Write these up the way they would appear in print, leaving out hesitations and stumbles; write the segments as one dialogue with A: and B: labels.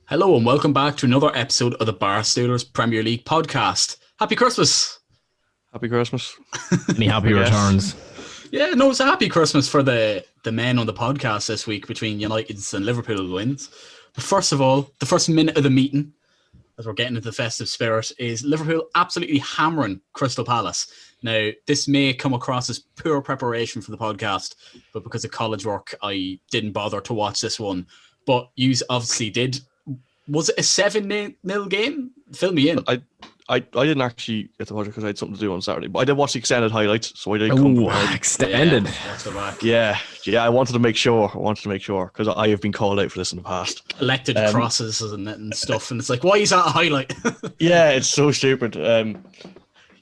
A: Hello and welcome back to another episode of the Barstoolers Premier League podcast. Happy Christmas!
B: Happy Christmas.
C: Any happy returns?
A: Yeah, no, it's a happy Christmas for the men on the podcast this week between United's and Liverpool wins. But first of all, the first minute of the meeting, as we're getting into the festive spirit, is Liverpool absolutely hammering Crystal Palace. Now, this may come across as poor preparation for the podcast, but because of college work, I didn't bother to watch this one. But you obviously did. Was it a 7-0 game? Fill me in.
B: I didn't actually get to watch it because I had something to do on Saturday, but I did watch the extended highlights, so I did come prepared.
C: Extended.
B: Yeah, I wanted to make sure because I have been called out for this in the past.
A: Elected crosses and stuff, and it's like, why is that a highlight?
B: Yeah, it's so stupid.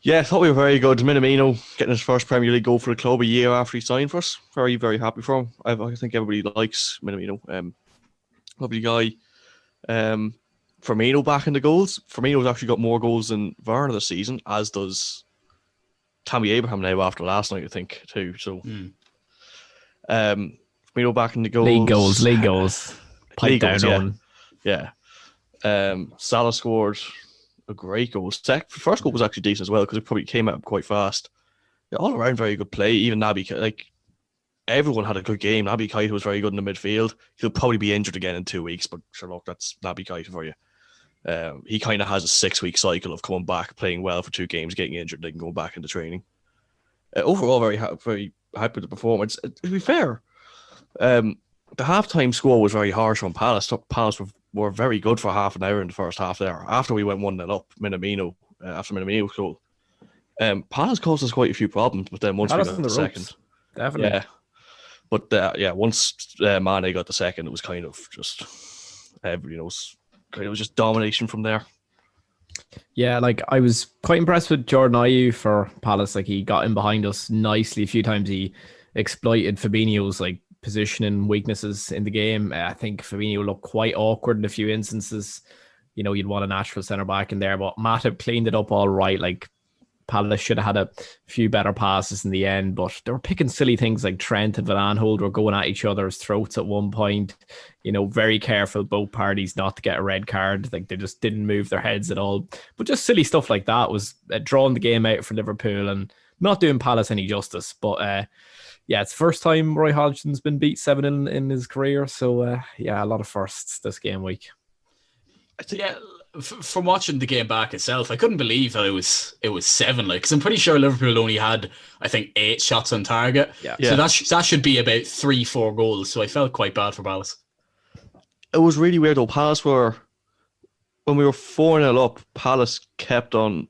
B: Yeah, I thought we were very good. Minamino getting his first Premier League goal for the club a year after he signed for us. Very, very happy for him. I think everybody likes Minamino. Lovely guy. Firmino back in the goals. Firmino's actually got more goals than Werner this season, as does Tammy Abraham now after last night, I think, too. So, Firmino back in the goals.
C: League goals. Pipe down on.
B: Yeah. Salah scored a great goal. First goal was actually decent as well because it probably came out quite fast. Yeah, all around very good play. Even Naby, everyone had a good game. Naby Keita was very good in the midfield. He'll probably be injured again in 2 weeks, but sure, look, that's Naby Keita for you. He kind of has a 6-week cycle of coming back, playing well for 2 games, getting injured, then going back into training. Overall, very happy with the performance. To be fair, the halftime score was very harsh on Palace. Palace were very good for half an hour in the first half there. After we went 1-0 up, after Minamino's goal, Palace caused us quite a few problems, but then once we got the second,
C: definitely.
B: Yeah. But once Mane got the second, it was kind of just, it was just domination from there.
C: Yeah, I was quite impressed with Jordan Ayew for Palace. He got in behind us nicely a few times. He exploited Fabinho's positioning weaknesses in the game. I think Fabinho looked quite awkward in a few instances. You'd want a natural centre back in there, but Matip cleaned it up all right. Palace should have had a few better passes in the end, but they were picking silly things like Trent and Van Aanholt were going at each other's throats at one point. Very careful, both parties, not to get a red card. They just didn't move their heads at all. But just silly stuff like that was drawing the game out for Liverpool and not doing Palace any justice. But it's the first time Roy Hodgson's been beat 7-0 in his career. So a lot of firsts this game week.
A: Yeah. From watching the game back itself, I couldn't believe that it was 7. Because I'm pretty sure Liverpool only had, I think, 8 shots on target.
C: Yeah.
A: So that should be about 3-4 goals. So I felt quite bad for Palace.
B: It was really weird though. When we were 4-0 up, Palace kept on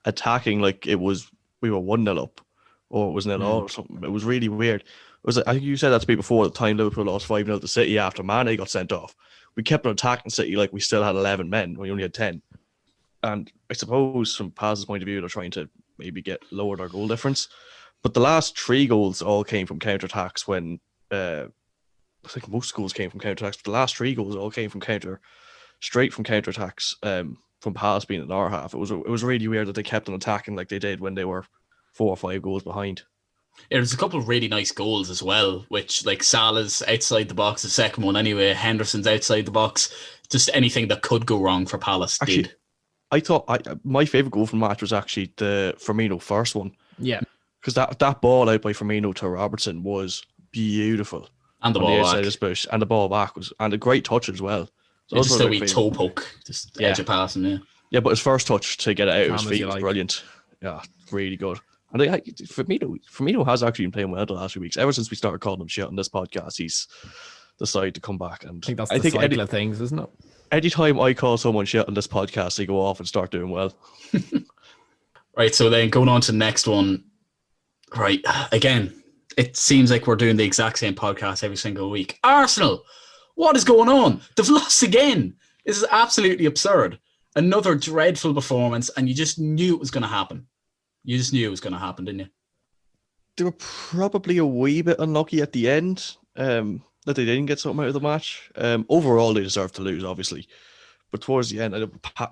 B: attacking like we were 1-0 up, or it was 0-0 or something. It was really weird. It was I think you said that to me before. The time Liverpool lost 5-0 to City after Mane got sent off. We kept on attacking City like we still had 11 men. We only had 10. And I suppose from Palace's point of view, they're trying to maybe lower their goal difference. But the last 3 goals all came from counter-attacks when I think most goals came from counter-attacks, but the last 3 goals all came from straight from counter-attacks from Palace being in our half. It was really weird that they kept on attacking like they did when they were 4 or 5 goals behind.
A: Yeah, there's a couple of really nice goals as well, which Salah's outside the box, the second one anyway, Henderson's outside the box. Just anything that could go wrong for Palace did.
B: I thought my favourite goal from the match was actually the Firmino first one.
C: Yeah.
B: Because that ball out by Firmino to Robertson was beautiful.
A: And the ball back.
B: And the ball back was a great touch as well. So
A: just a wee toe poke, just edge of passing, yeah.
B: Yeah, but his first touch to get it out of his feet was brilliant. Yeah, really good. And Firmino has actually been playing well the last few weeks. Ever since we started calling him shit on this podcast, he's decided to come back. And
C: I think that's the cycle of things, isn't it?
B: Anytime I call someone shit on this podcast, they go off and start doing well.
A: Right, so then going on to the next one. Right, again, it seems like we're doing the exact same podcast every single week. Arsenal, what is going on? They've lost again. This is absolutely absurd. Another dreadful performance, and you just knew it was going to happen. You just knew it was going to happen, didn't you?
B: They were probably a wee bit unlucky at the end that they didn't get something out of the match. Overall, they deserved to lose, obviously. But towards the end,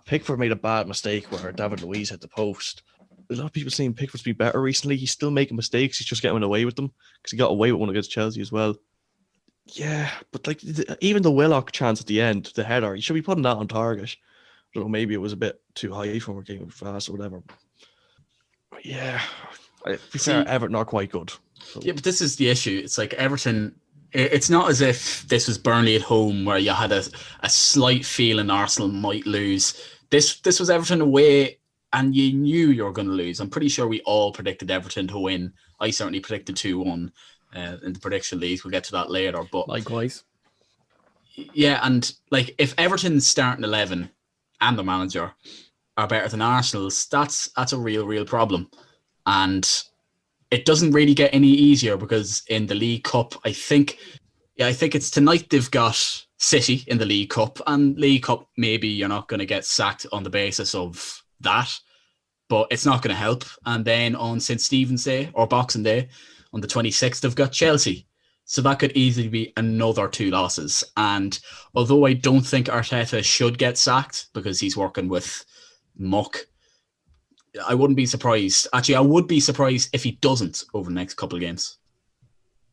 B: Pickford made a bad mistake where David Luiz hit the post. A lot of people saying Pickford's been better recently. He's still making mistakes. He's just getting away with them because he got away with one against Chelsea as well. Yeah, but like even the Willock chance at the end, the header, he should be putting that on target. I don't know, maybe it was a bit too high for him, getting fast or whatever. But yeah, to be fair, Everton are quite good. So.
A: Yeah, but this is the issue. It's like Everton. It's not as if this was Burnley at home where you had a slight feeling Arsenal might lose. This was Everton away, and you knew you were going to lose. I'm pretty sure we all predicted Everton to win. I certainly predicted 2-1 in the prediction league. We'll get to that later. But
C: likewise.
A: Yeah, and like if Everton's starting 11 and the manager are better than Arsenal's, that's a real problem. And it doesn't really get any easier because in the League Cup, I think it's tonight they've got City in the League Cup, and League Cup, maybe you're not going to get sacked on the basis of that, but it's not going to help. And then on St. Stephen's Day or Boxing Day on the 26th, they've got Chelsea. So that could easily be another 2 losses. And although I don't think Arteta should get sacked because he's working with muck, I wouldn't be surprised. Actually, I would be surprised if he doesn't over the next couple of games.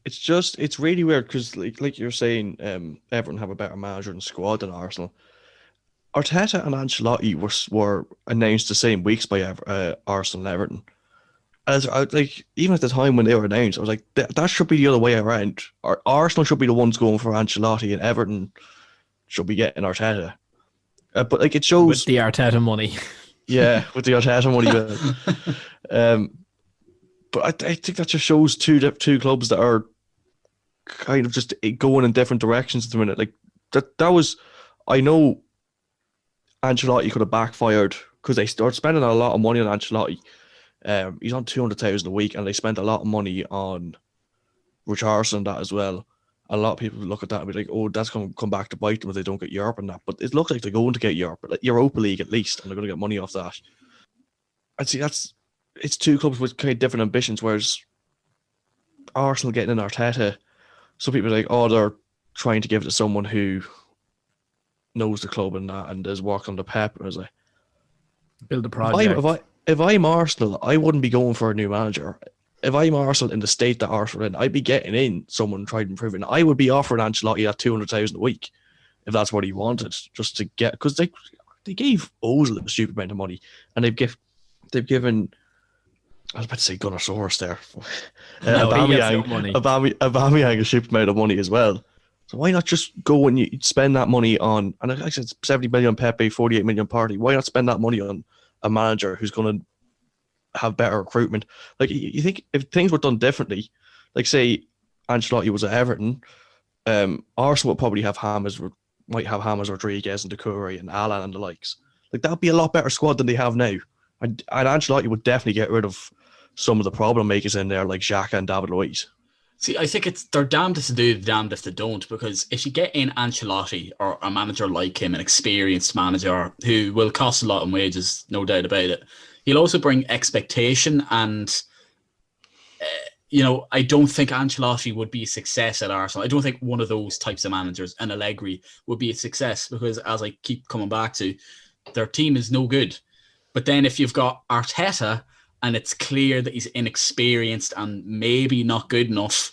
B: It's really weird because, like you're saying, Everton have a better manager and squad than Arsenal. Arteta and Ancelotti were announced the same weeks by Arsenal and Everton. As like even at the time when they were announced, I was like, that should be the other way around. Arsenal should be the ones going for Ancelotti, and Everton should be getting Arteta. But like it shows
C: with the Arteta money.
B: Yeah, with the Arteta money. But I think that just shows two clubs that are kind of just going in different directions at the minute. Like that was, I know Ancelotti could have backfired because they started spending a lot of money on Ancelotti. He's on 200,000 a week, and they spent a lot of money on Richarlison and that as well. A lot of people look at that and be like, "Oh, that's going to come back to bite them if they don't get Europe and that." But it looks like they're going to get Europe, like Europa League at least, and they're going to get money off that. I'd say it's two clubs with kind of different ambitions. Whereas Arsenal getting in Arteta, some people are like, "Oh, they're trying to give it to someone who knows the club and that, and has worked on the Pep." And I was like,
C: build a project.
B: If I'm Arsenal, I wouldn't be going for a new manager. If I'm Arsenal in the state that Arsenal in, I'd be getting in someone tried and proven. I would be offering Ancelotti that 200,000 a week if that's what he wanted, just to get, because they gave Ozil a stupid amount of money, and they've given. I was about to say Gunnersaurus there. Aubameyang a stupid amount of money as well. So why not just go and you spend that money on? And I said 70 million Pepe, 48 million Party. Why not spend that money on a manager who's going to have better recruitment? Like, you think if things were done differently, like say Ancelotti was at Everton, Arsenal would probably have might have James Rodriguez and Doucouré and Alan and the likes. Like, that would be a lot better squad than they have now. And Ancelotti would definitely get rid of some of the problem makers in there, like Xhaka and David Luiz.
A: See, I think they're damnedest to do, damnedest to don't, because if you get in Ancelotti or a manager like him, an experienced manager who will cost a lot in wages, no doubt about it, he'll also bring expectation. And, I don't think Ancelotti would be a success at Arsenal. I don't think one of those types of managers, and Allegri, would be a success because, as I keep coming back to, their team is no good. But then if you've got Arteta and it's clear that he's inexperienced and maybe not good enough,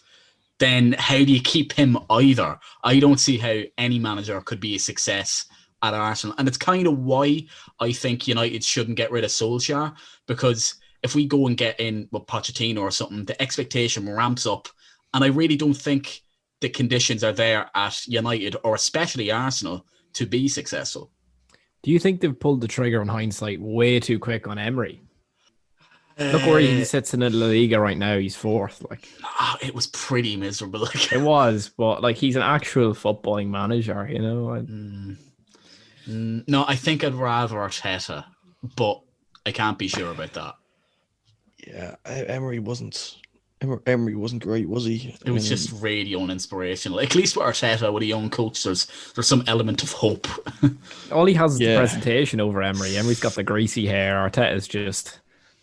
A: then how do you keep him either? I don't see how any manager could be a success at Arsenal. And it's kind of why I think United shouldn't get rid of Solskjaer, because if we go and get in with Pochettino or something, the expectation ramps up. And I really don't think the conditions are there at United, or especially Arsenal, to be successful.
C: Do you think they've pulled the trigger on hindsight way too quick on Emery? Look where he sits in the La Liga right now. He's fourth.
A: It was pretty miserable.
C: It was, but he's an actual footballing manager,
A: No, I think I'd rather Arteta, but I can't be sure about that.
B: Yeah, Emery wasn't great, was he?
A: It was just really uninspirational. At least with Arteta, with a young coach, there's some element of hope.
C: All he has is the presentation over Emery. Emery's got the greasy hair. Arteta's just...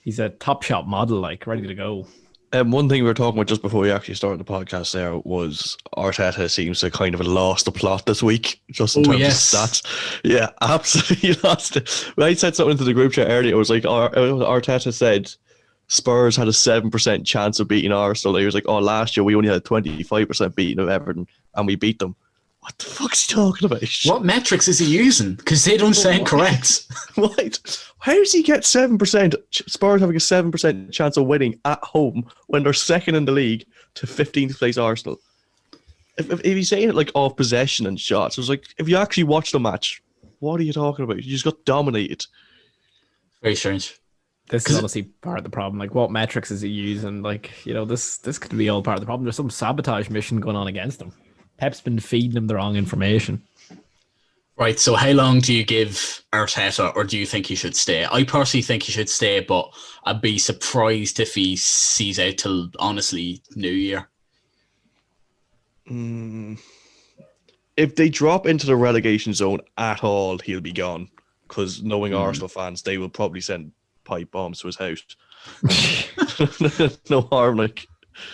C: He's a top shot model, ready to go.
B: One thing we were talking about just before we actually started the podcast there was Arteta seems to kind of have lost the plot this week, just in terms of stats. Yeah, absolutely lost it. When I said something into the group chat earlier, it was like Arteta said Spurs had a 7% chance of beating Arsenal. He was like, oh, last year we only had a 25% beating of Everton and we beat them. What the fuck's he talking about?
A: What metrics is he using? Because they don't sound correct.
B: What? How does he get 7%? Spurs having a 7% chance of winning at home when they're second in the league to 15th place Arsenal? If he's saying it like off possession and shots, it was like, if you actually watch the match, what are you talking about? You just got dominated.
A: Very strange.
C: This is honestly part of the problem. Like, what metrics is he using? Like, this could be all part of the problem. There's some sabotage mission going on against him. Pep's been feeding him the wrong information. Right,
A: so how long do you give Arteta, or do you think he should stay? I personally think he should stay, but I'd be surprised if he sees out till, honestly, New Year.
B: If they drop into the relegation zone at all, he'll be gone. Because knowing Arsenal fans, they will probably send pipe bombs to his house. No harm, like.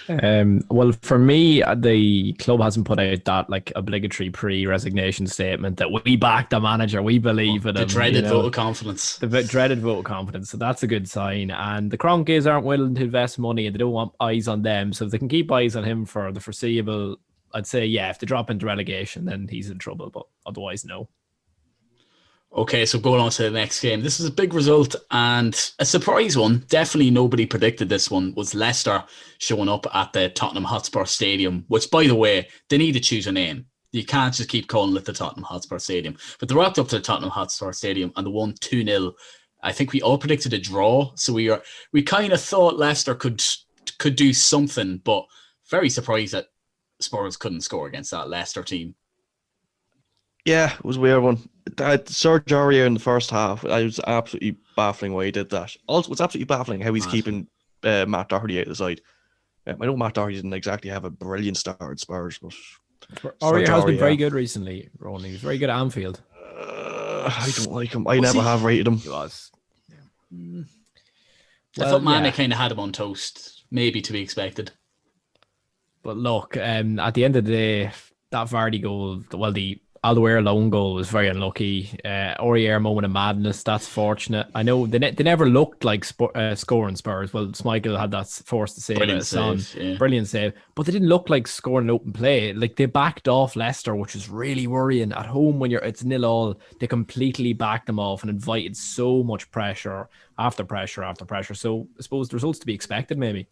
C: Well, for me, the club hasn't put out that like obligatory pre-resignation statement that we back the manager, we believe in him.
A: The dreaded vote of confidence.
C: The dreaded vote of confidence. So that's a good sign. And the Kroenkes aren't willing to invest money and they don't want eyes on them. So if they can keep eyes on him for the foreseeable, I'd say, yeah, if they drop into relegation, then he's in trouble. But otherwise, no.
A: Okay, so going on to the next game. This is a big result and a surprise one. Definitely nobody predicted this one. Was Leicester showing up at the Tottenham Hotspur Stadium, which, by the way, they need to choose a name. You can't just keep calling it the Tottenham Hotspur Stadium. But they rocked up to the Tottenham Hotspur Stadium and they won 2-0. I think we all predicted a draw. So we kind of thought Leicester could do something, but very surprised that Spurs couldn't score against that Leicester team.
B: Yeah, it was a weird one. Serge Aurier in the first half, it was absolutely baffling why he did that. Also, it's absolutely baffling how he's keeping Matt Doherty out of the side. I know Matt Doherty didn't exactly have a brilliant start at Spurs, but
C: Aurier has been very good recently, Ronnie. He was very good at Anfield.
B: I don't like him. I never have rated him.
C: He was.
A: Yeah. I thought Mane kind of had him on toast, maybe to be expected.
C: But look, at the end of the day, that Vardy goal, the Alderweireld lone goal was very unlucky. Aurier moment of madness, that's fortunate. I know they never looked like scoring Spurs. Well, Schmeichel had that forced to save Brilliant save. But they didn't look like scoring open play. Like they backed off Leicester, which is really worrying. At home when it's 0-0, they completely backed them off and invited so much pressure after pressure after pressure. So I suppose the results to be expected maybe.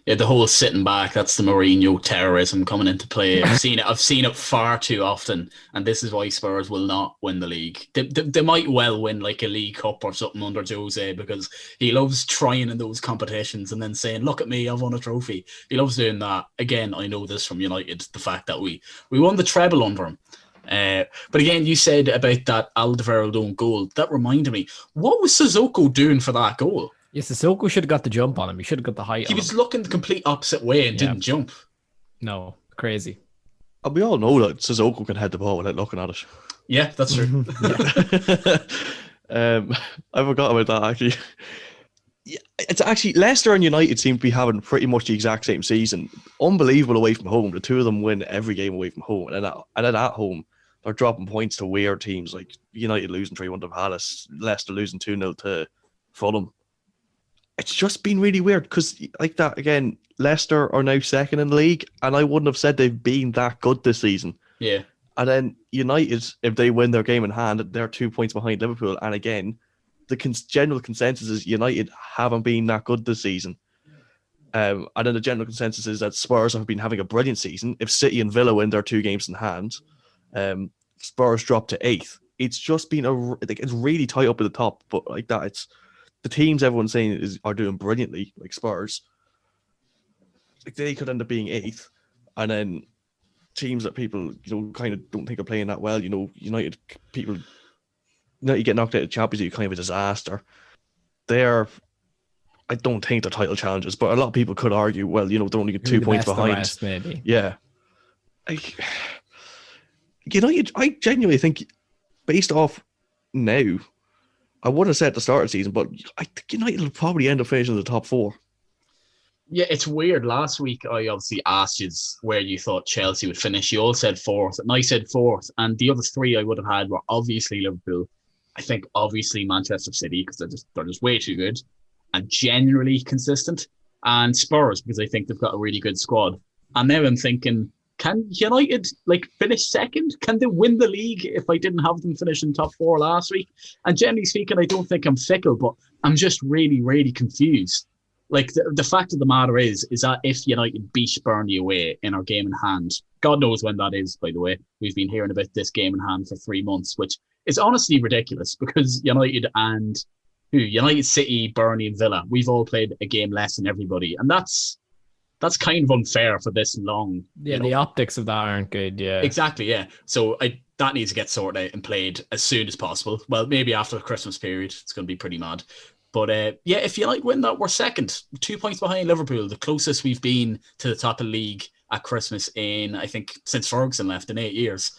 A: Yeah, the whole sitting back, that's the Mourinho terrorism coming into play. I've seen it far too often, and this is why Spurs will not win the league. They might well win like a League Cup or something under Jose, because he loves trying in those competitions and then saying, look at me, I've won a trophy. He loves doing that. Again, I know this from United, the fact that we won the treble under him. But again, you said about that Alderweireld own goal. That reminded me, what was Sissoko doing for that goal?
C: Yes, Sissoko should have got the jump on him. He should have got the height.
A: He was looking the complete opposite way and didn't jump.
C: No, crazy.
B: We all know that Sissoko can head the ball without looking at it.
A: Yeah, that's true.
B: I forgot about that actually. Yeah, it's actually Leicester and United seem to be having pretty much the exact same season. Unbelievable away from home. The two of them win every game away from home, and then at home they're dropping points to weird teams like United losing 3-1 to Palace, Leicester losing 2-0 to Fulham. It's just been really weird because, like that, again, Leicester are now second in the league, and I wouldn't have said they've been that good this season.
A: Yeah.
B: And then United, if they win their game in hand, they're 2 points behind Liverpool. And again, the general consensus is United haven't been that good this season. And then the general consensus is that Spurs have been having a brilliant season. If City and Villa win their 2 games in hand, Spurs drop to 8th. It's just been it's really tight up at the top, but like that, it's the teams everyone's saying are doing brilliantly, like Spurs. Like they could end up being 8th, and then teams that people kind of don't think are playing that well. United people, you get knocked out of the Champions League, kind of a disaster. I don't think they're title challenges, but a lot of people could argue, well, they're only 2 points behind.
C: Rest, maybe.
B: Yeah. United, I genuinely think, based off now, I would have said at the start of the season, but I think United will probably end up finishing in the top 4.
A: Yeah, it's weird. Last week, I obviously asked you where you thought Chelsea would finish. You all said 4th, and I said 4th. And the other 3 I would have had were obviously Liverpool. I think obviously Manchester City, because they're just way too good. and generally consistent, and Spurs because I think they've got a really good squad. And now I'm thinking, can United finish second? Can they win the league if I didn't have them finish in top 4 last week? And generally speaking, I don't think I'm fickle, but I'm just really, really confused. The fact of the matter is that if United beat Burnley away in our game in hand, God knows when that is, by the way. We've been hearing about this game in hand for 3 months, which is honestly ridiculous because United City, Burnley and Villa, we've all played a game less than everybody. And that's kind of unfair for this long.
C: Yeah, the optics of that aren't good, yeah.
A: Exactly, yeah. So that needs to get sorted out and played as soon as possible. Well, maybe after the Christmas period. It's going to be pretty mad. But if United win that, we're second. 2 points behind Liverpool, the closest we've been to the top of the league at Christmas in, I think, since Ferguson left in 8 years.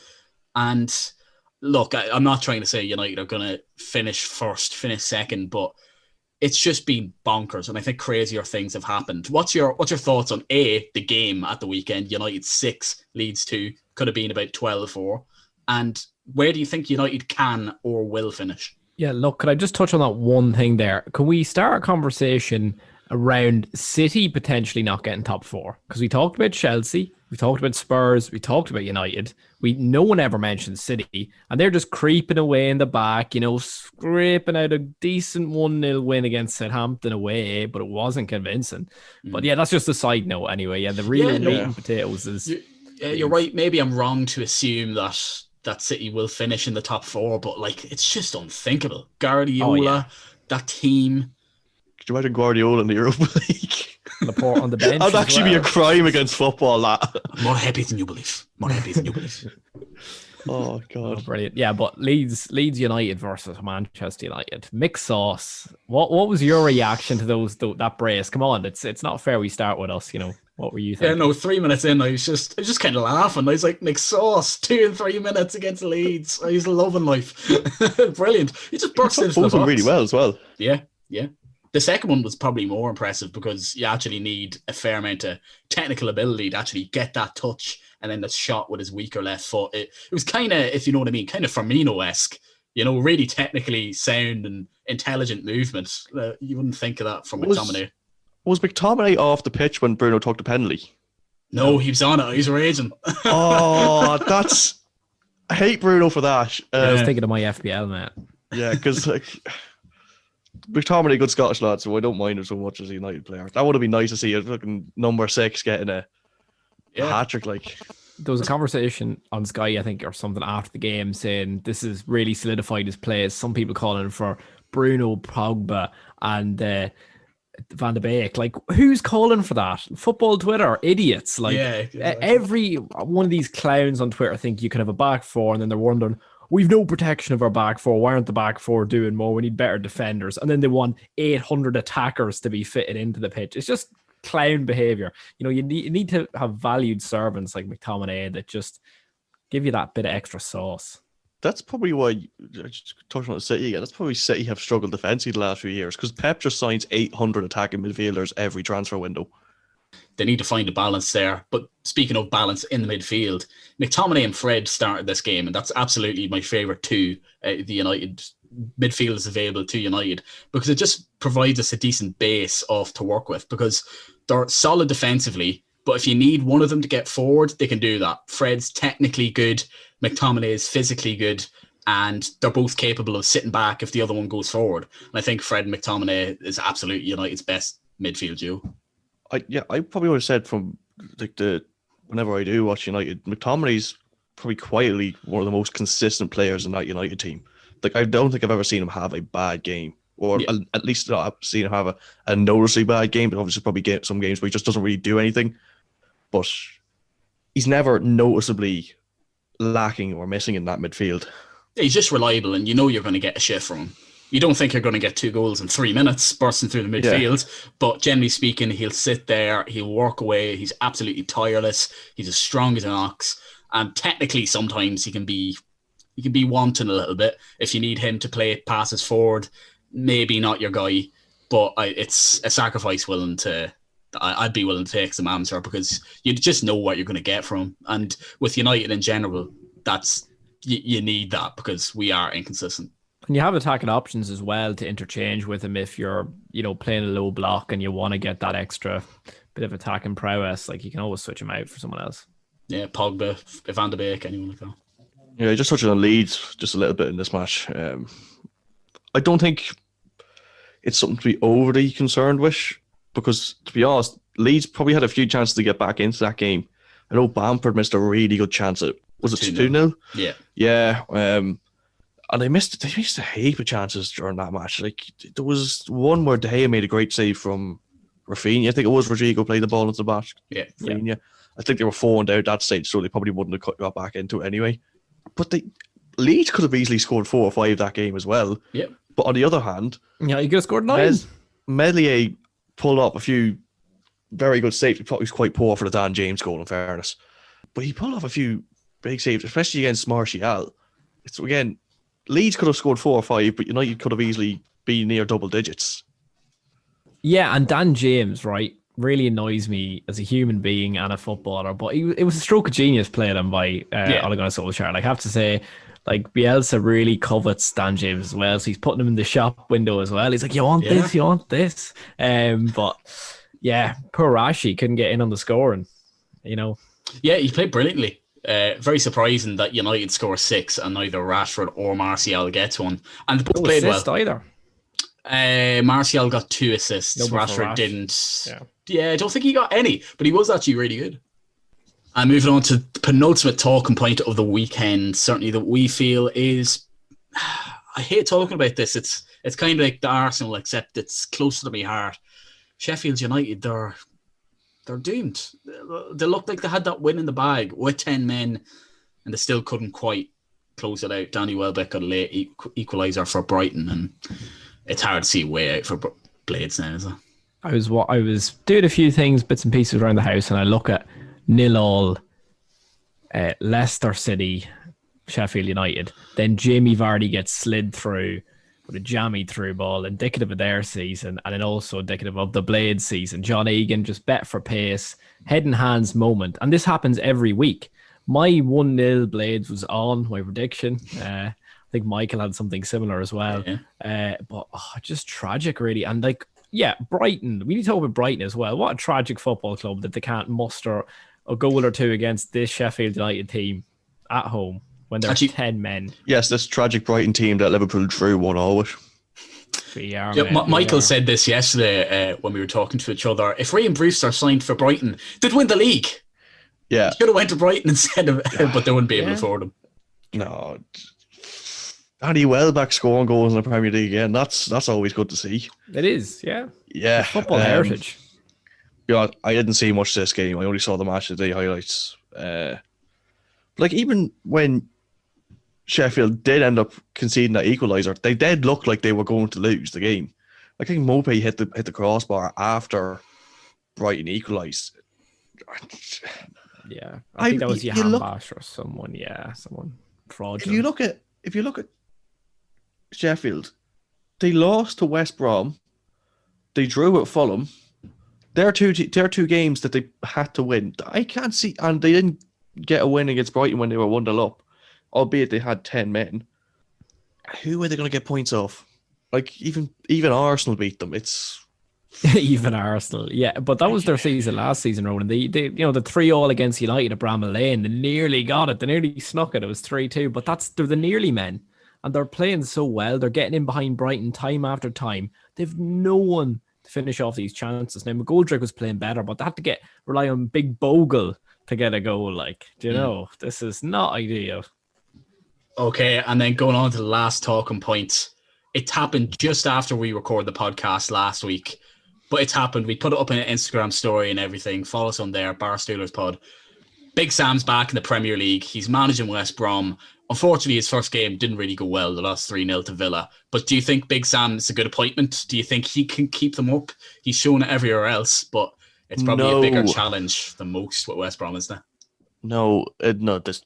A: And look, I'm not trying to say United are going to finish first, finish second, but it's just been bonkers, and I think crazier things have happened. What's your thoughts on the game at the weekend? United 6, Leeds 2, could have been about 12-4. And where do you think United can or will finish?
C: Yeah, look, could I just touch on that one thing there? Can we start a conversation around City potentially not getting top 4? Because we talked about Chelsea, we talked about Spurs, we talked about United. No one ever mentioned City, and they're just creeping away in the back, scraping out a decent 1-0 win against Southampton away, but it wasn't convincing. But yeah, that's just a side note anyway. Yeah, the real meat and potatoes is...
A: You're right. Maybe I'm wrong to assume that City will finish in the top 4, but it's just unthinkable. Guardiola, that team.
B: Could you imagine Guardiola in the Europa League?
C: Laporte on the bench.
B: That'd actually be a crime against football, that.
A: More happy than you believe.
B: Oh, God.
C: Oh, brilliant. Yeah, but Leeds United versus Manchester United. Mixed sauce. What was your reaction to that brace? Come on, it's not fair we start with us, What were you thinking?
A: Yeah, no, 3 minutes in, I was just kind of laughing. I was like, mixed sauce, 2 and 3 minutes against Leeds. I was loving life. Brilliant. He just burst into the box.
B: Really well as well.
A: Yeah. The second one was probably more impressive because you actually need a fair amount of technical ability to actually get that touch and then the shot with his weaker left foot. It was kind of, if you know what I mean, kind of Firmino-esque, really technically sound and intelligent movement. You wouldn't think of that from McTominay.
B: Was McTominay off the pitch when Bruno took the penalty?
A: No, he was on it. He was raging.
B: Oh, I hate Bruno for that.
C: I was thinking of my FPL, man.
B: Yeah, because McTominay, good Scottish lad, so I don't mind him so much as a United player. That would have been nice to see a fucking number 6 getting a hat-trick.
C: There was a conversation on Sky, I think, or something after the game saying this has really solidified his play. Some people calling for Bruno, Pogba, and Van de Beek. Who's calling for that? Football Twitter, idiots. Exactly. Every one of these clowns on Twitter think you can have a back 4, and then they're wondering, we've no protection of our back 4. Why aren't the back 4 doing more? We need better defenders. And then they want 800 attackers to be fitted into the pitch. It's just clown behavior. You need to have valued servants like McTominay that just give you that bit of extra sauce.
B: That's probably why, just touching on City again, that's probably City have struggled defensively the last few years because Pep just signs 800 attacking midfielders every transfer window.
A: They need to find a balance there. But speaking of balance in the midfield, McTominay and Fred started this game, and that's absolutely my favourite two, the United midfielders available to United, because it just provides us a decent base to work with, because they're solid defensively, but if you need one of them to get forward, they can do that. Fred's technically good, McTominay is physically good, and they're both capable of sitting back if the other one goes forward. And I think Fred and McTominay is absolutely United's best midfield duo.
B: I probably would have said from whenever I do watch United, McTominay's probably quietly one of the most consistent players in that United team. I don't think I've ever seen him have a bad game, or at least I've seen him have a noticeably bad game. But obviously, probably get some games where he just doesn't really do anything. But he's never noticeably lacking or missing in that midfield.
A: He's just reliable, and you're going to get a shift from him. You don't think you're going to get 2 goals in 3 minutes bursting through the midfield, but generally speaking, he'll sit there, he'll work away, he's absolutely tireless, he's as strong as an ox, and technically sometimes he can be wanting a little bit. If you need him to play passes forward, maybe not your guy, but it's a sacrifice I'd be willing to take some answer, because you just know what you're going to get from him. And with United in general, you need that, because we are inconsistent.
C: And you have attacking options as well to interchange with him if you're, playing a low block and you want to get that extra bit of attacking prowess. Like, you can always switch him out for someone else.
A: Yeah, Pogba, Van de Beek, anyone like that.
B: Yeah, just touching on Leeds just a little bit in this match. I don't think it's something to be overly concerned with because, to be honest, Leeds probably had a few chances to get back into that game. I know Bamford missed a really good chance at, was it 2-0?
A: Yeah.
B: Yeah. And they missed a heap of chances during that match. Like, there was one where De Gea made a great save from Rafinha. I think it was Rodrigo played the ball into the box.
A: Yeah.
B: Rafinha. Yeah. I think they were 4-1 out that stage, so they probably wouldn't have got back into it anyway. But Leeds could have easily scored 4 or 5 that game as well.
A: Yep.
B: But on the other hand,
C: yeah, you could have scored 9.
B: Meslier pulled up a few very good saves. He probably was quite poor for the Dan James goal, in fairness. But he pulled off a few big saves, especially against Martial. It's, again, Leeds could have scored 4 or 5, but United could have easily been near double digits.
C: Yeah, and Dan James, right, really annoys me as a human being and a footballer, but it was a stroke of genius playing him by Ole Gunnar Solskjaer. Like, I have to say, like, Bielsa really covets Dan James as well, so he's putting him in the shop window as well. He's like, you want this? But yeah, poor Rashi couldn't get in on the scoring,
A: Yeah, he played brilliantly. Very surprising that United score 6 and neither Rashford or Martial gets one. And they both played well.
C: Either.
A: Martial got 2 assists. Rashford didn't. Yeah, I don't think he got any, but he was actually really good. And moving on to the penultimate talking point of the weekend, certainly that we feel is, I hate talking about this. It's kind of like the Arsenal, except it's closer to my heart. Sheffield United, they're doomed. They looked like they had that win in the bag with 10 men, and they still couldn't quite close it out. Danny Welbeck got a late equaliser for Brighton, and it's hard to see a way out for Blades now, is it?
C: I was doing a few things, bits and pieces around the house, and I look at 0-0 Leicester City, Sheffield United. Then Jamie Vardy gets slid through with a jammy through ball, indicative of their season, and then also indicative of the Blades season. John Egan just bet for pace, head and hands moment, and this happens every week. My 1-0 Blades was on my prediction. I think Michael had something similar as well. Yeah. But just tragic, really. And Brighton. We need to talk about Brighton as well. What a tragic football club that they can't muster a goal or two against this Sheffield United team at home when there's 10 men.
B: Yes, this tragic Brighton team that Liverpool drew 1-0 with.
A: Michael said this yesterday when we were talking to each other. If Ryan Brewster signed for Brighton, they'd win the league.
B: Yeah.
A: Should have went to Brighton instead of, but they wouldn't be able to afford them.
B: No. Danny Welbeck scoring goals in the Premier League again. That's always good to see.
C: It is, yeah.
B: Yeah.
C: Football heritage.
B: Yeah, I didn't see much of this game. I only saw the match of the day highlights. Even when Sheffield did end up conceding that equaliser, they did look like they were going to lose the game. I think Mopey hit the crossbar after Brighton equalised.
C: Yeah, I think that was Johan Bash or someone. Yeah, someone fraudulent.
B: If you look at Sheffield, they lost to West Brom. They drew at Fulham. They're two games that they had to win. I can't see, and they didn't get a win against Brighton when they were 1-0 up, albeit they had 10 men. Who are they going to get points off? Like even Arsenal beat them. It's
C: even Arsenal, yeah. But that was their season last season, Ronan. They the 3-3 against United at Bramall Lane. They nearly got it. They nearly snuck it. It was 3-2. But they're the nearly men, and they're playing so well. They're getting in behind Brighton time after time. They've no one to finish off these chances. Now McGoldrick was playing better, but they had to rely on Big Bogle to get a goal. This is not ideal.
A: Okay, and then going on to the last talking point. It happened just after we recorded the podcast last week. But it's happened. We put it up in an Instagram story and everything. Follow us on there, Barstoolers Pod. Big Sam's back in the Premier League. He's managing West Brom. Unfortunately, his first game didn't really go well. They lost 3-0 to Villa. But do you think Big Sam's a good appointment? Do you think he can keep them up? He's shown it everywhere else, but it's probably a bigger challenge than most with West Brom, isn't it?
B: No, this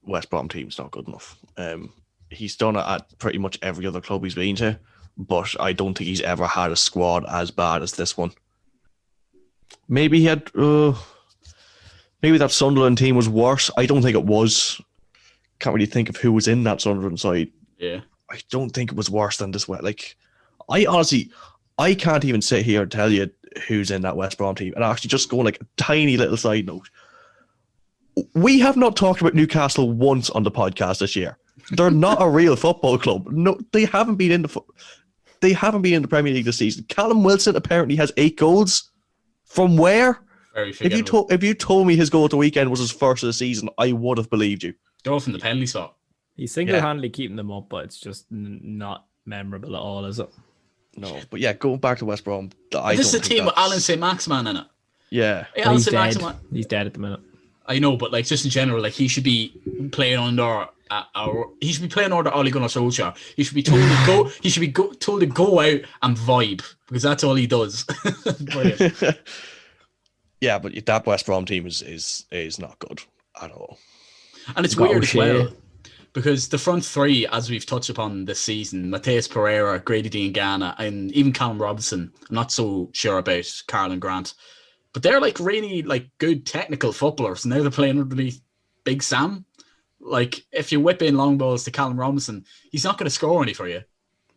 B: West Brom team's not good enough. He's done it at pretty much every other club he's been to, but I don't think he's ever had a squad as bad as this one. Maybe he had... maybe that Sunderland team was worse. I don't think it was. Can't really think of who was in that Sunderland side.
A: Yeah.
B: I don't think it was worse than this. Like, I honestly, I can't even sit here and tell you who's in that West Brom team. And actually, just go like a tiny little side note. We have not talked about Newcastle once on the podcast this year. They're not a real football club. No, they haven't been in the Premier League this season. Callum Wilson apparently has 8 goals. From where? If you told me his goal at the weekend was his first of the season, I would have believed you.
A: Go from the penalty spot.
C: He's single-handedly keeping them up, but it's just not memorable at all, is it?
B: No, but yeah, going back to West Brom,
A: this is a team with Alan St. Maximin in it.
B: Yeah,
C: he's dead. He's dead at the minute.
A: I know, but like just in general, like he should be playing under he should be playing under Ole Gunnar Solskjaer. He should be told to go. He should be told to go out and vibe because that's all he does. Brilliant.
B: Yeah, but that West Brom team is not good at all.
A: And it's weird as well because the front three, as we've touched upon this season, Mateus Pereira, Grady Diangana, and even Callum Robinson. I'm not so sure about Carl and Grant. But they're like really like good technical footballers. Now they're playing underneath Big Sam. Like if you whip in long balls to Callum Robinson, he's not going to score any for you.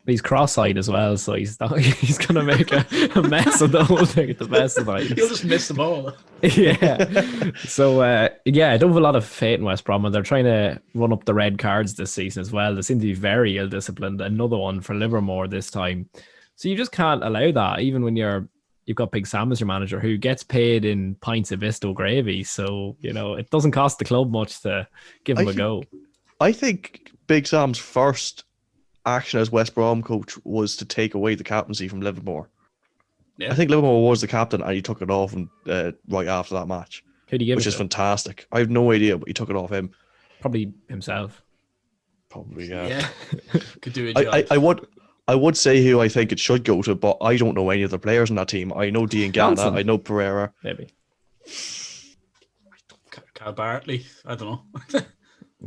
C: He's cross-eyed as well, so he's going to make a mess of the whole thing at the best of times.
A: He'll just miss the ball.
C: Yeah. So I don't have a lot of faith in West Brom, and they're trying to run up the red cards this season as well. They seem to be very ill-disciplined. Another one for Livermore this time. So you just can't allow that, even when you've got Big Sam as your manager who gets paid in pints of Visto gravy. So, it doesn't cost the club much to give him a go.
B: I think Big Sam's first action as West Brom coach was to take away the captaincy from Livermore. Yeah. I think Livermore was the captain and he took it off right after that match.
C: Who'd he give
B: which is fantastic. I have no idea, but he took it off him.
C: Probably himself.
B: Probably, yeah.
A: Yeah. Could do a job.
B: I would say who I think it should go to, but I don't know any of the players in that team. I know Diangana, I know Pereira.
C: Maybe.
A: Cal Bartley, I don't know.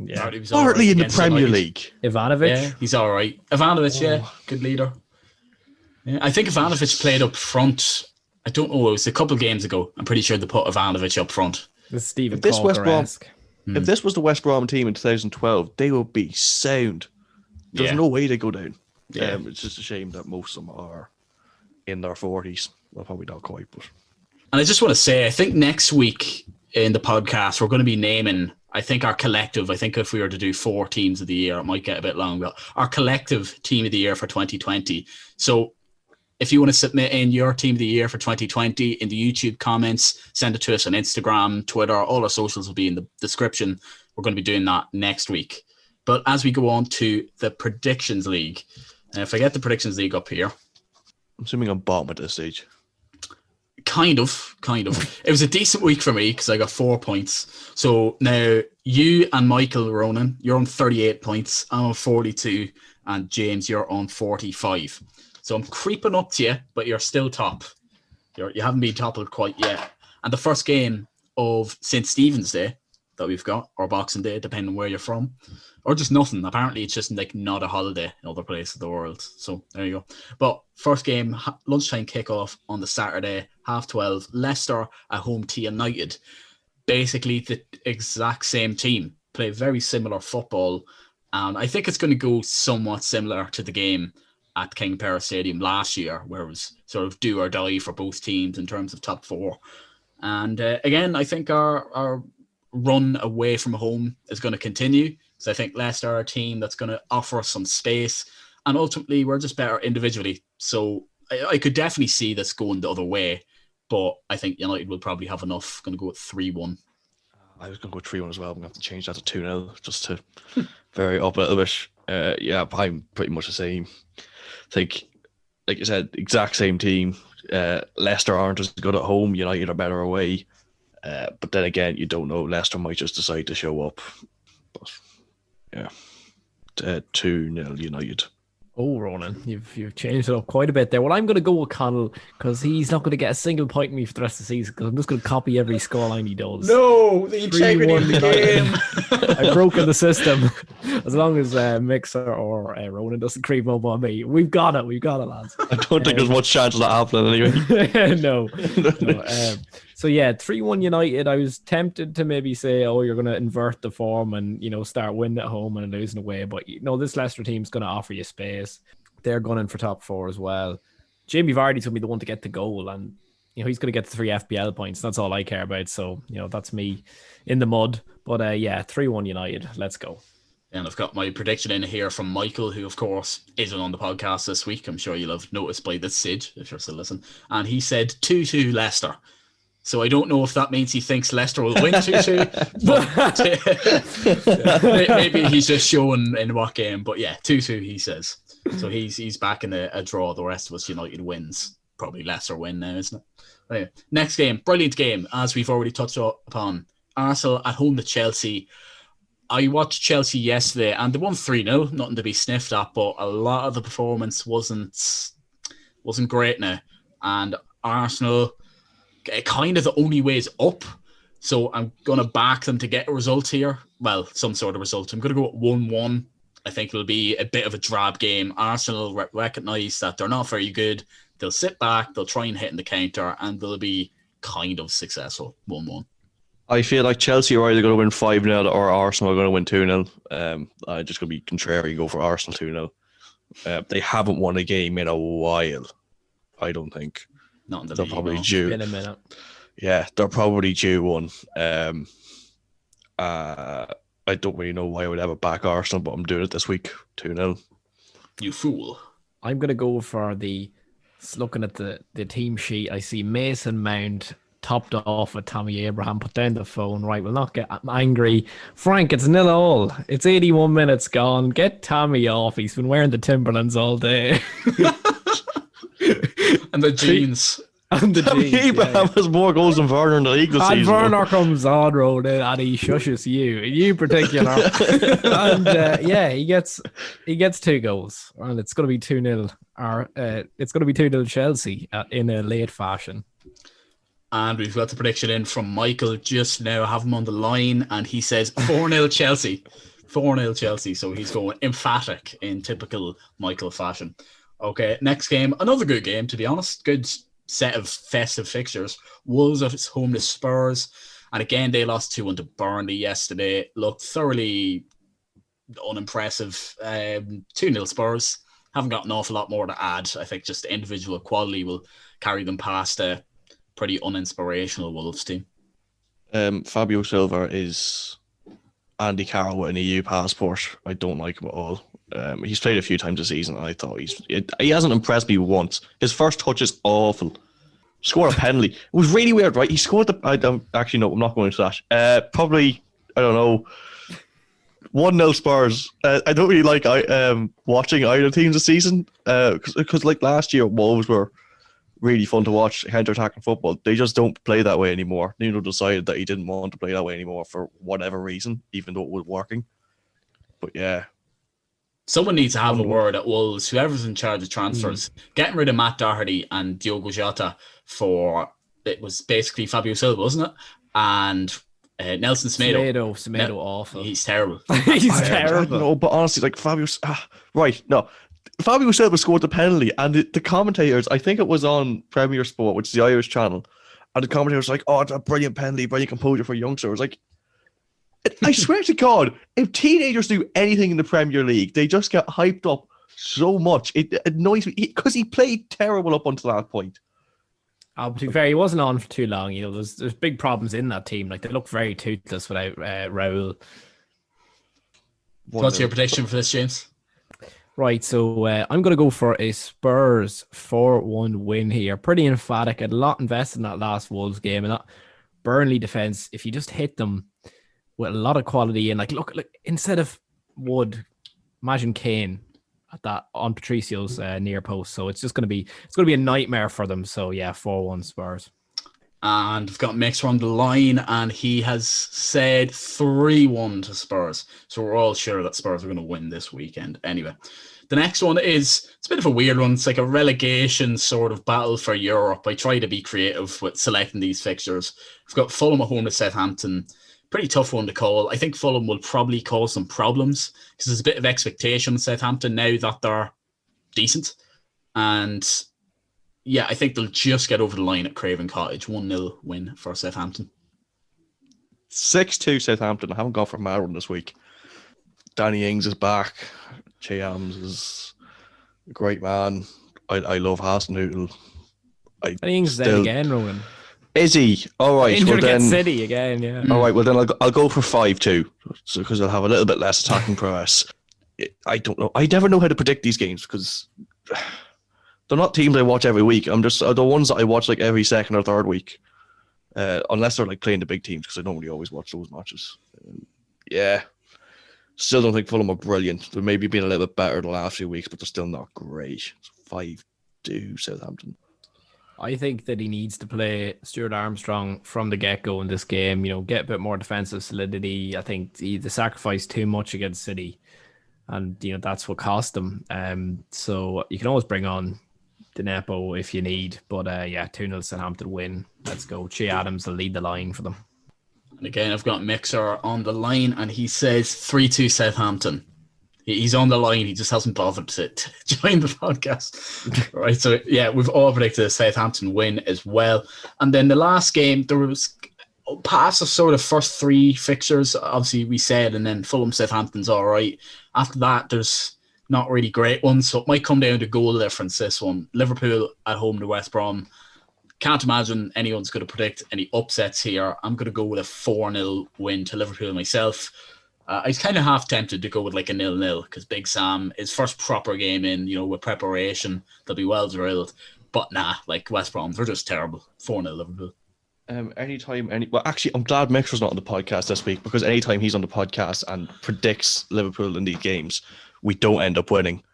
C: Yeah.
B: Bartley in the Premier League.
C: Ivanovic.
A: Yeah, he's all right. Ivanovic, yeah, good leader. Yeah, I think Ivanovic played up front. I don't know, it was a couple of games ago. I'm pretty sure they put Ivanovic up front.
C: This Stephen
B: if this was the West Brom team in 2012, they would be sound. There's no way they go down. Yeah. It's just a shame that most of them are in their 40s. Well, probably not quite, but.
A: And I just want to say, I think next week in the podcast, we're going to be naming, I think our collective, I think if we were to do 4 teams of the year, it might get a bit long, but our collective team of the year for 2020. So if you want to submit in your team of the year for 2020 in the YouTube comments, send it to us on Instagram, Twitter, all our socials will be in the description. We're going to be doing that next week. But as we go on to the Predictions League, if I get the Predictions League up here.
B: I'm assuming I'm bottom at this stage.
A: Kind of. It was a decent week for me because I got 4 points. So now you and Michael Ronan, you're on 38 points. I'm on 42. And James, you're on 45. So I'm creeping up to you, but you're still top. You haven't been toppled quite yet. And the first game of St. Stephen's Day that we've got, or Boxing Day, depending on where you're from, or just nothing. Apparently, it's just like not a holiday in other places of the world. So there you go. But first game, lunchtime kickoff on the Saturday, 12:30. Leicester at home to United. Basically, the exact same team play very similar football, and I think it's going to go somewhat similar to the game at King Power Stadium last year, where it was sort of do or die for both teams in terms of top 4. And again, I think our run away from home is going to continue. So I think Leicester are a team that's going to offer us some space, and ultimately we're just better individually. So I could definitely see this going the other way, but I think United will probably have enough. Going to go with 3-1.
B: I was going to go 3-1 as well. I'm going to have to change that to 2-0 just to vary up a little bit. Yeah, I'm pretty much the same. I think, like you said, exact same team. Leicester aren't as good at home. United are better away. But then again, you don't know. Leicester might just decide to show up. But yeah, 2-0 United.
C: Oh, Ronan, you've changed it up quite a bit there. Well, I'm going to go with Connell because he's not going to get a single point in me for the rest of the season because I'm just going to copy every scoreline he does.
A: No, the integrity of the game.
C: I've broken the system. As long as Mixer or Ronan doesn't creep up on me, we've got it, lads.
B: I don't think there's much chance of that happening anyway.
C: No. So yeah, 3-1 United. I was tempted to maybe say, oh, you're going to invert the form and, start winning at home and losing away. But, this Leicester team's going to offer you space. They're gunning for top 4 as well. Jamie Vardy's going to be the one to get the goal. And, he's going to get the 3 FPL points. That's all I care about. So, that's me in the mud. But, 3-1 United. Let's go.
A: And I've got my prediction in here from Michael, who, of course, isn't on the podcast this week. I'm sure you'll have noticed by this stage, if you're still listening. And he said 2-2 Leicester. So I don't know if that means he thinks Leicester will win 2-2. But maybe he's just showing in what game. But yeah, 2-2 he says. So he's back in a draw. The rest of us, United wins. Probably Leicester win now, isn't it? Anyway, next game, brilliant game, as we've already touched upon. Arsenal at home to Chelsea. I watched Chelsea yesterday and they won 3-0, nothing to be sniffed at, but a lot of the performance wasn't great now. And Arsenal, kind of the only way is up. So I'm going to back them to get a result here. Well, some sort of result. I'm going to go 1-1. I think it'll be a bit of a drab game. Arsenal recognise that they're not very good. They'll sit back, they'll try and hit in the counter, and they'll be kind of successful. 1-1.
B: I feel like Chelsea are either going to win 5-0 or Arsenal are going to win 2-0. I'm just going to be contrary and go for Arsenal 2-0. They haven't won a game in a while, I don't think.
A: Not in the
B: they're
A: league,
B: probably
A: no.
B: due.
C: In a minute.
B: Yeah, they're probably due one. I don't really know why I would ever back Arsenal, but I'm doing it this week. 2-0.
A: You fool.
C: I'm going to go for looking at the team sheet. I see Mason Mount topped off with Tommy Abraham. Put down the phone. Right, we'll not get angry. Frank, it's 0-0. It's 81 minutes gone. Get Tommy off. He's been wearing the Timberlands all day.
A: And the jeans.
C: And the
B: Tommy
C: jeans,
B: Abraham has more goals than Werner in the league this
C: and
B: season.
C: Werner comes on road and he shushes you in particular. And he gets 2 goals. And it's going to be 2-0. It's going to be 2-0 Chelsea in a late fashion.
A: And we've got the prediction in from Michael just now. I have him on the line, and he says 4-0 Chelsea. 4-0 Chelsea. So he's going emphatic in typical Michael fashion. Okay, next game. Another good game, to be honest. Good set of festive fixtures. Wolves at home to Spurs. And again, they lost 2-1 to Burnley yesterday. Looked thoroughly unimpressive. 2-0 Spurs. Haven't got an awful lot more to add. I think just individual quality will carry them past a pretty uninspirational Wolves team.
B: Fabio Silva is Andy Carroll with an EU passport. I don't like him at all. He's played a few times this season, and I thought he hasn't impressed me once. His first touch is awful. Scored a penalty. It was really weird, right? He scored the... I'm not going into that. Probably, I don't know, 1-0 Spurs. I don't really like watching either teams this season because like last year, Wolves were really fun to watch, counter-attacking football. They just don't play that way anymore. Nuno decided that he didn't want to play that way anymore for whatever reason, even though it was working. But yeah.
A: Someone needs to have a word at Wolves. Whoever's in charge of transfers, getting rid of Matt Doherty and Diogo Jota for, it was basically Fabio Silva, wasn't it? And Nelson Semedo.
C: Semedo awful.
A: He's terrible.
C: He's terrible.
B: No, but honestly, like Fabio Silva scored the penalty, and the commentators, I think it was on Premier Sport, which is the Irish channel, and the commentators were like, "Oh, it's a brilliant penalty, brilliant composure for a youngster." I was like, I swear to God, if teenagers do anything in the Premier League, they just get hyped up so much. It annoys me because he played terrible up until that point.
C: To be fair, he wasn't on for too long. There's big problems in that team. Like, they look very toothless without Raul.
A: What's your prediction for this, James?
C: Right, so I'm going to go for a Spurs 4-1 win here. Pretty emphatic. Had a lot invested in that last Wolves game. And that Burnley defence, if you just hit them with a lot of quality, and look, instead of Wood, imagine Kane at that on Patricio's near post. So it's going to be a nightmare for them. So yeah, 4-1 Spurs.
A: And we've got Mixer on the line, and he has said 3-1 to Spurs. So we're all sure that Spurs are going to win this weekend. Anyway, the next one it's a bit of a weird one. It's like a relegation sort of battle for Europe. I try to be creative with selecting these fixtures. We've got Fulham at home to Southampton. Pretty tough one to call. I think Fulham will probably cause some problems because there's a bit of expectation with Southampton now that they're decent. And yeah, I think they'll just get over the line at Craven Cottage. 1-0 win for Southampton.
B: 6-2 Southampton. I haven't gone for a mad one this week. Danny Ings is back. Che Adams is a great man. I love Hasenhüttl.
C: I think he's dead again, Rowan.
B: Is he? All right.
C: Injured
B: well, then,
C: against City again, yeah.
B: All right. Well, then I'll go for 5-2, so because I'll have a little bit less attacking prowess. I don't know. I never know how to predict these games because they're not teams I watch every week. I'm just the ones that I watch like every second or third week, unless they're like playing the big teams because I don't really always watch those matches. Yeah. Still don't think Fulham are brilliant. They're maybe been a little bit better the last few weeks, but they're still not great. 5-2 Southampton.
C: I think that he needs to play Stuart Armstrong from the get-go in this game, get a bit more defensive solidity. I think they sacrificed too much against City, and that's what cost them. So you can always bring on Dinepo if you need, but 2-0 Southampton win. Let's go. Che Adams will lead the line for them.
A: And again, I've got Mixer on the line, and he says 3-2 Southampton. He's on the line. He just hasn't bothered to join the podcast. Right. So, yeah, we've all predicted a Southampton win as well. And then the last game, there was past the sort of first three fixtures, obviously we said, and then Fulham Southampton's all right. After that, there's not really great ones. So it might come down to goal difference, this one. Liverpool at home to West Brom. Can't imagine anyone's going to predict any upsets here. I'm going to go with a 4-0 win to Liverpool myself. I was kind of half tempted to go with like a 0-0 because Big Sam, his first proper game in, with preparation, they'll be well drilled. But nah, like West Brom, they're just terrible. 4-0 Liverpool.
B: Well, actually, I'm glad Mixer's not on the podcast this week because anytime he's on the podcast and predicts Liverpool in these games, we don't end up winning.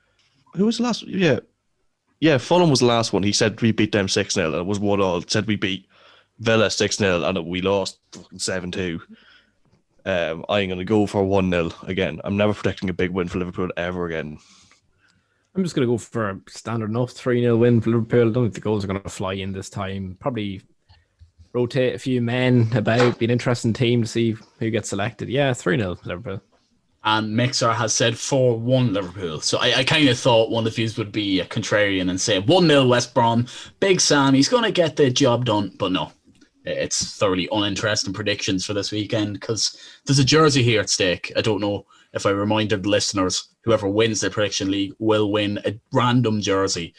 B: Who was the last? Yeah, Fulham was the last one. He said we beat them 6-0 and it was 1-1. Said we beat Villa 6-0 and we lost 7-2. I'm going to go for 1-0 again. I'm never predicting a big win for Liverpool ever again.
C: I'm just going to go for a standard enough 3-0 win for Liverpool. I don't think the goals are going to fly in this time. Probably rotate a few men about. Be an interesting team to see who gets selected. Yeah, 3-0 Liverpool.
A: And Mixer has said 4-1 Liverpool. So I kind of thought one of these would be a contrarian and say 1-0 West Brom. Big Sam, he's going to get the job done. But no, it's thoroughly uninteresting predictions for this weekend because there's a jersey here at stake. I don't know if I reminded the listeners, whoever wins the prediction league will win a random jersey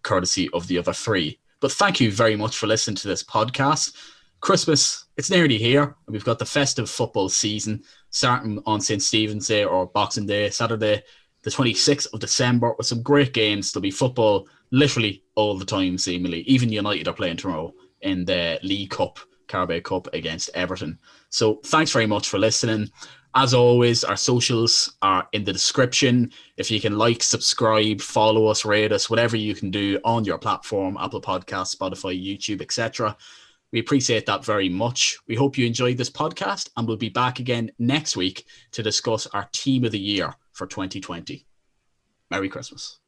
A: courtesy of the other three. But thank you very much for listening to this podcast. Christmas, it's nearly here. And we've got the festive football season starting on St. Stephen's Day or Boxing Day, Saturday, the 26th of December, with some great games. There'll be football literally all the time, seemingly. Even United are playing tomorrow in the League Cup, Carabao Cup against Everton. So thanks very much for listening. As always, our socials are in the description. If you can like, subscribe, follow us, rate us, whatever you can do on your platform, Apple Podcasts, Spotify, YouTube, etc. We appreciate that very much. We hope you enjoyed this podcast, and we'll be back again next week to discuss our team of the year for 2020. Merry Christmas.